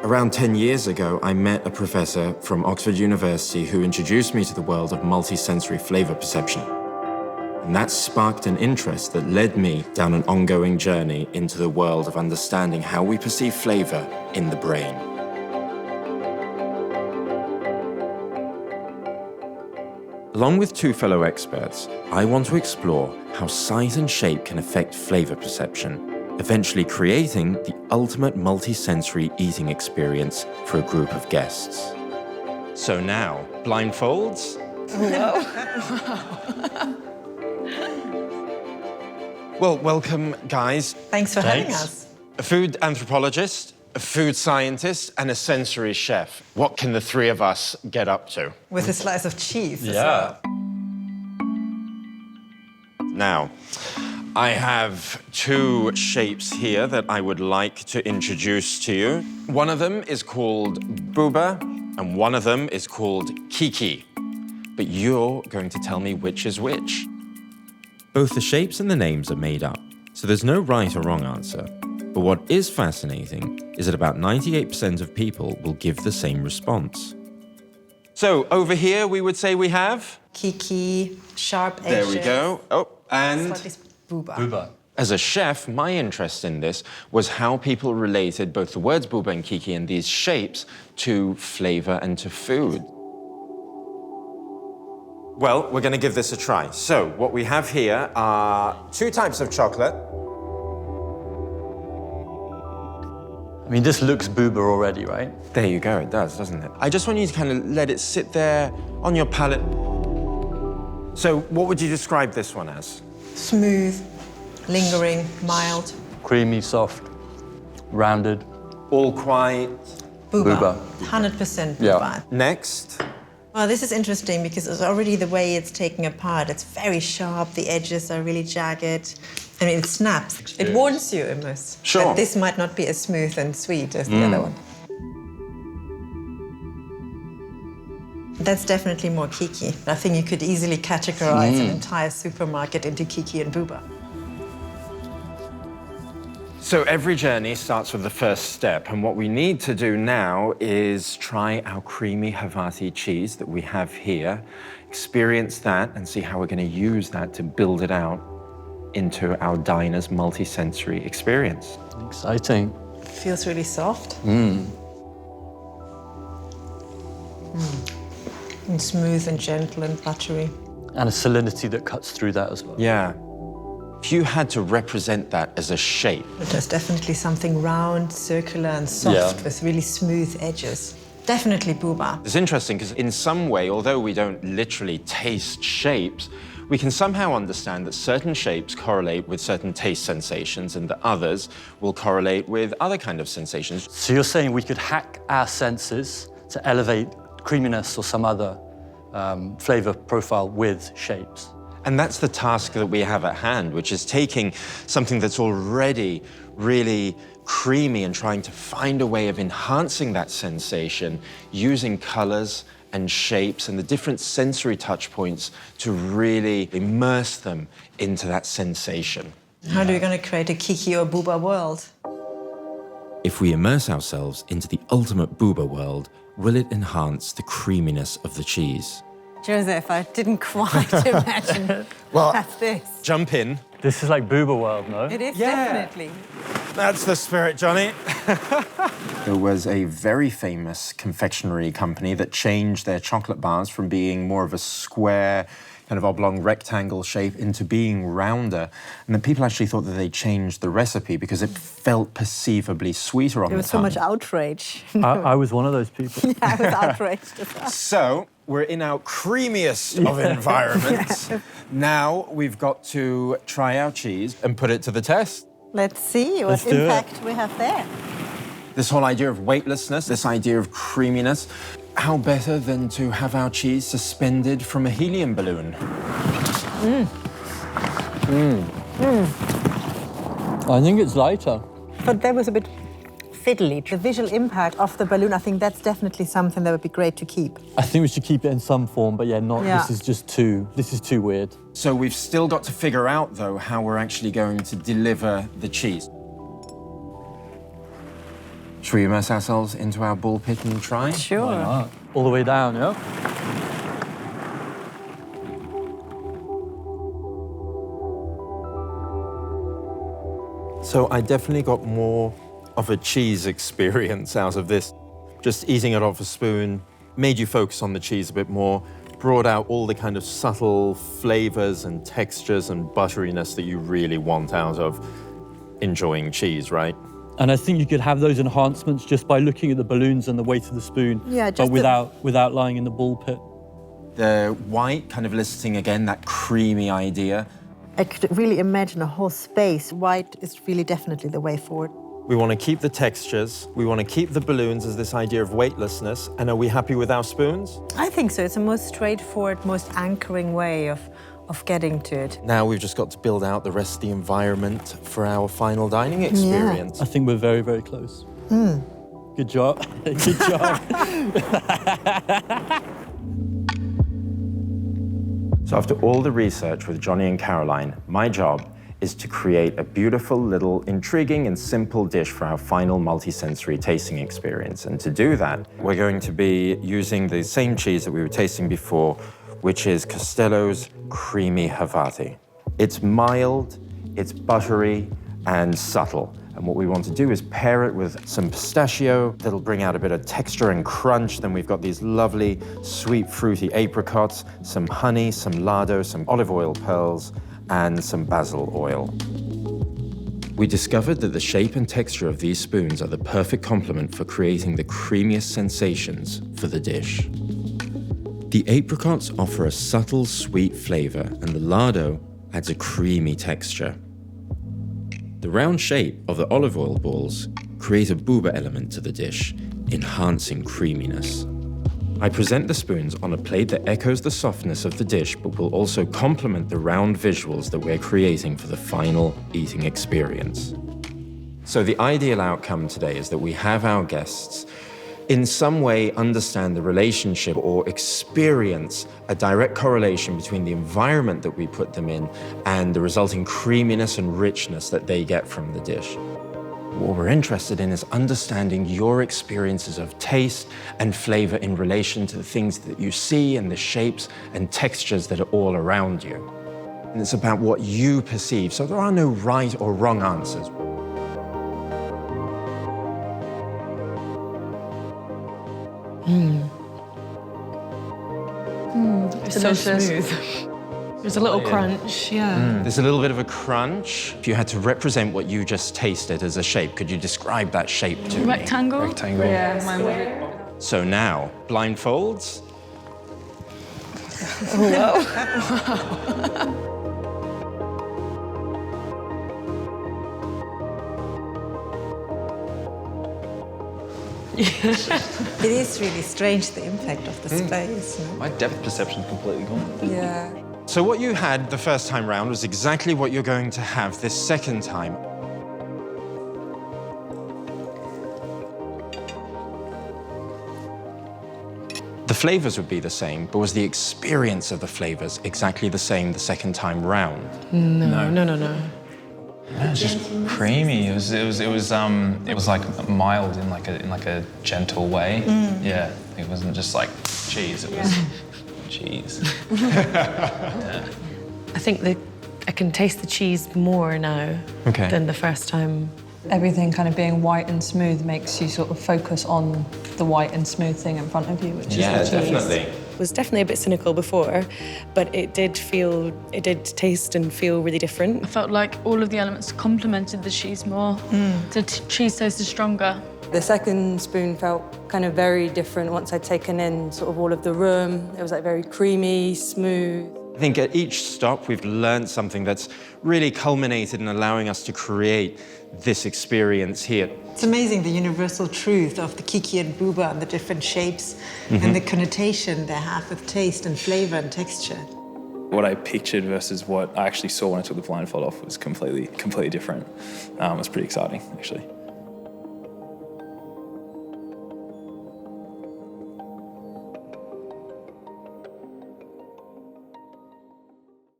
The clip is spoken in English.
Around 10 years ago, I met a professor from Oxford University who introduced me to the world of multisensory flavor perception. And that sparked an interest that led me down an ongoing journey into the world of understanding how we perceive flavor in the brain. Along with two fellow experts, I want to explore how size and shape can affect flavor perception, eventually creating the ultimate multisensory eating experience for a group of guests. So now, blindfolds? Well, welcome, guys. Thanks for having us. A food anthropologist, a food scientist, and a sensory chef. What can the three of us get up to? With a slice of cheese as Yeah. well. Now, I have two shapes here that I would like to introduce to you. One of them is called Bouba, and one of them is called Kiki. But you're going to tell me which is which. Both the shapes and the names are made up, so there's no right or wrong answer. But what is fascinating is that about 98% of people will give the same response. So over here, we would say we have... Kiki, sharp edges. There we go. Oh, and... Slightly Bouba. Bouba. As a chef, my interest in this was how people related both the words Bouba and Kiki and these shapes to flavor and to food. Well, we're going to give this a try. So, what we have here are two types of chocolate. I mean, this looks Bouba already, right? There you go, it does, doesn't it? I just want you to kind of let it sit there on your palate. So, what would you describe this one as? Smooth, lingering, mild. Creamy, soft, rounded. All quite. Bouba. Bouba. 100% Bouba. Yeah. Next. Well, this is interesting because it's already the way it's taken apart. It's very sharp, the edges are really jagged. I mean, it snaps. It warns you almost Sure. that this might not be as smooth and sweet as the other one. That's definitely more Kiki. I think you could easily categorize an entire supermarket into Kiki and Bouba. So every journey starts with the first step, and what we need to do now is try our creamy Havarti cheese that we have here, experience that, and see how we're going to use that to build it out into our diner's multi-sensory experience. Exciting. It feels really soft. And smooth and gentle and buttery. And a salinity that cuts through that as well. Yeah. If you had to represent that as a shape, There's definitely something round, circular and soft with really smooth edges. Definitely Bouba. it's interesting because in some way, although we don't literally taste shapes, we can somehow understand that certain shapes correlate with certain taste sensations and that others will correlate with other kind of sensations. So you're saying we could hack our senses to elevate creaminess or some other flavor profile with shapes? And that's the task that we have at hand, which is taking something that's already really creamy and trying to find a way of enhancing that sensation using colors and shapes and the different sensory touch points to really immerse them into that sensation. How are we going to create a Kiki or Bouba world? If we immerse ourselves into the ultimate Bouba world, will it enhance the creaminess of the cheese? Joseph, I didn't quite imagine that's this. Jump in. This is like Bouba world, no? It is Yeah. definitely. That's the spirit, Johnny. There was a very famous confectionery company that changed their chocolate bars from being more of a square, kind of oblong rectangle shape into being rounder. And then people actually thought that they changed the recipe because it felt perceivably sweeter on There the was so tongue. much outrage. I was one of those people. I was outraged as well. So, we're in our creamiest of environments. Now we've got to try our cheese and put it to the test. Let's see what Let's do it. impact we have there. This whole idea of weightlessness, this idea of creaminess, how better than to have our cheese suspended from a helium balloon? I think it's lighter. But that was a bit fiddly. The visual impact of the balloon, I think that's definitely something that would be great to keep. I think we should keep it in some form, but yeah, not. Yeah. This is too weird. So we've still got to figure out, though, how we're actually going to deliver the cheese. Should we immerse ourselves into our ball pit and try? Sure. Why not? All the way down, yeah? So I definitely got more of a cheese experience out of this. Just eating it off a spoon made you focus on the cheese a bit more, brought out all the kind of subtle flavors and textures and butteriness that you really want out of enjoying cheese, right? And I think you could have those enhancements just by looking at the balloons and the weight of the spoon, Yeah, but just without lying in the ball pit. The white kind of eliciting again that creamy idea. I could really imagine a whole space. White is really definitely the way forward. We want to keep the textures, we want to keep the balloons as this idea of weightlessness, and are we happy with our spoons? I think so. It's the most straightforward, most anchoring way of getting to it. Now we've just got to build out the rest of the environment for our final dining experience. I think we're very, very close. Good job. Good job. So after all the research with Johnny and Caroline, my job is to create a beautiful, little, intriguing and simple dish for our final multi-sensory tasting experience. And to do that, we're going to be using the same cheese that we were tasting before, which is Castello's Creamy Havarti. It's mild, it's buttery and subtle. And what we want to do is pair it with some pistachio that'll bring out a bit of texture and crunch. Then we've got these lovely, sweet, fruity apricots, some honey, some lardo, some olive oil pearls, and some basil oil. We discovered that the shape and texture of these spoons are the perfect complement for creating the creamiest sensations for the dish. The apricots offer a subtle, sweet flavor, and the lardo adds a creamy texture. The round shape of the olive oil balls create a Bouba element to the dish, enhancing creaminess. I present the spoons on a plate that echoes the softness of the dish, but will also complement the round visuals that we're creating for the final eating experience. So the ideal outcome today is that we have our guests in some way understand the relationship or experience a direct correlation between the environment that we put them in and the resulting creaminess and richness that they get from the dish. What we're interested in is understanding your experiences of taste and flavor in relation to the things that you see and the shapes and textures that are all around you. And it's about what you perceive, so there are no right or wrong answers. It's so smooth. There's a little crunch, yeah. There's a little bit of a crunch. If you had to represent what you just tasted as a shape, could you describe that shape to me? Rectangle? Rectangle. Yeah, mine would. So now, blindfolds. It is really strange, the impact of the space. No? My depth perception's completely gone. Yeah. So what you had the first time round was exactly what you're going to have this second time. The flavors would be the same, but was the experience of the flavors exactly the same the second time round? No. Yeah, it's just creamy. It was like mild in like a gentle way. Yeah, it wasn't just like cheese. It was cheese. I think I can taste the cheese more now than the first time. Everything kind of being white and smooth makes you sort of focus on the white and smooth thing in front of you, which is the cheese. Definitely. Was definitely a bit cynical before, but it did taste and feel really different. I felt like all of the elements complemented the cheese more. The cheese tasted stronger. The second spoon felt kind of very different once I'd taken in sort of all of the room. It was like very creamy, smooth. I think at each stop we've learned something that's really culminated in allowing us to create this experience here. It's amazing, the universal truth of the Kiki and Bouba and the different shapes and the connotation they have with taste and flavor and texture. What I pictured versus what I actually saw when I took the blindfold off was completely different. It was pretty exciting, actually.